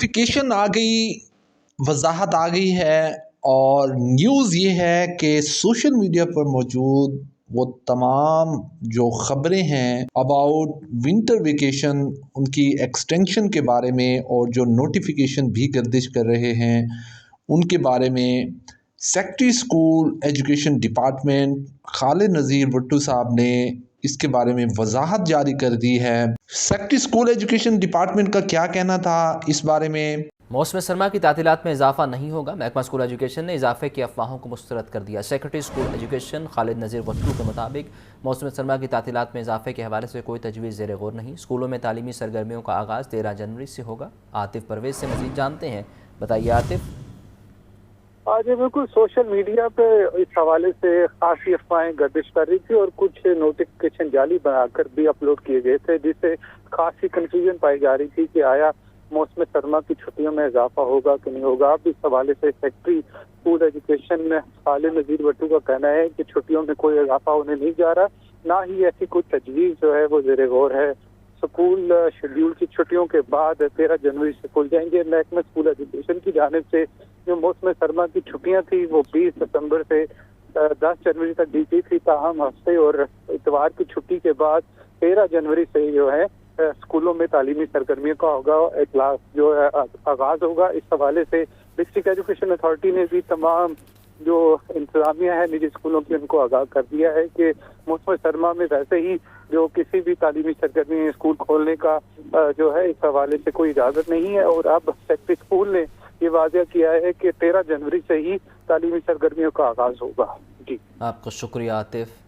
Notification آ گئی، وضاحت آ گئی ہے، اور نیوز یہ ہے کہ سوشل میڈیا پر موجود وہ تمام جو خبریں ہیں اباؤٹ ونٹر ویکیشن، ان کی ایکسٹینشن کے بارے میں، اور جو نوٹیفیکیشن بھی گردش کر رہے ہیں ان کے بارے میں سیکٹری اسکول ایجوکیشن ڈپارٹمنٹ خالد نذیر بھٹو صاحب نے اس کے بارے میں وضاحت جاری کر دی ہے۔ سیکٹری اسکول ایجوکیشن ڈپارٹمنٹ کا کیا کہنا تھا اس بارے میں؟ موسم سرما کی تعطیلات میں اضافہ نہیں ہوگا، محکمہ اسکول ایجوکیشن نے اضافے کی افواہوں کو مسترد کر دیا۔ سیکرٹری اسکول ایجوکیشن خالد نذیر بھٹو کے مطابق موسم سرما کی تعطیلات میں اضافے کے حوالے سے کوئی تجویز زیر غور نہیں۔ اسکولوں میں تعلیمی سرگرمیوں کا آغاز 13 جنوری سے ہوگا۔ عاطف پرویز سے مزید جانتے ہیں، بتائیے عاطف۔ جی بالکل، سوشل میڈیا پہ اس حوالے سے خاصی افواہیں گردش کر رہی تھی اور کچھ نوٹیفیکیشن جعلی بنا کر بھی اپلوڈ کیے گئے تھے، جس سے خاصی کنفیوژن پائی جا رہی تھی کہ آیا موسم سرما کی چھٹیوں میں اضافہ ہوگا کہ نہیں ہوگا۔ اب اس حوالے سے سیکٹری اسکول ایجوکیشن خالد نذیر بھٹو کا کہنا ہے کہ چھٹیوں میں کوئی اضافہ ہونے نہیں جا رہا، نہ ہی ایسی کوئی تجویز جو ہے وہ زیر غور ہے۔ اسکول شیڈیول کی چھٹیوں کے بعد 13 جنوری سے کھل جائیں گے۔ محکمہ اسکول ایجوکیشن کی جانب سے جو موسم سرما کی چھٹیاں تھی وہ 20 ستمبر سے 10 جنوری تک دی گئی تھی، تاہم ہفتے اور اتوار کی چھٹی کے بعد 13 جنوری سے جو ہے اسکولوں میں تعلیمی سرگرمیوں کا ہوگا اجلاس جو ہے آغاز ہوگا۔ اس حوالے سے ڈسٹرکٹ ایجوکیشن اتھارٹی نے بھی تمام جو انتظامیہ ہے نجی اسکولوں کی ان کو آگاہ کر دیا ہے کہ موسم سرما میں ویسے ہی جو کسی بھی تعلیمی سرگرمی اسکول کھولنے کا جو ہے اس حوالے سے کوئی اجازت نہیں ہے، اور اب سیکٹری اسکول نے یہ واضح کیا ہے کہ 13 جنوری سے ہی تعلیمی سرگرمیوں کا آغاز ہوگا۔ جی آپ کو شکریہ عاطف۔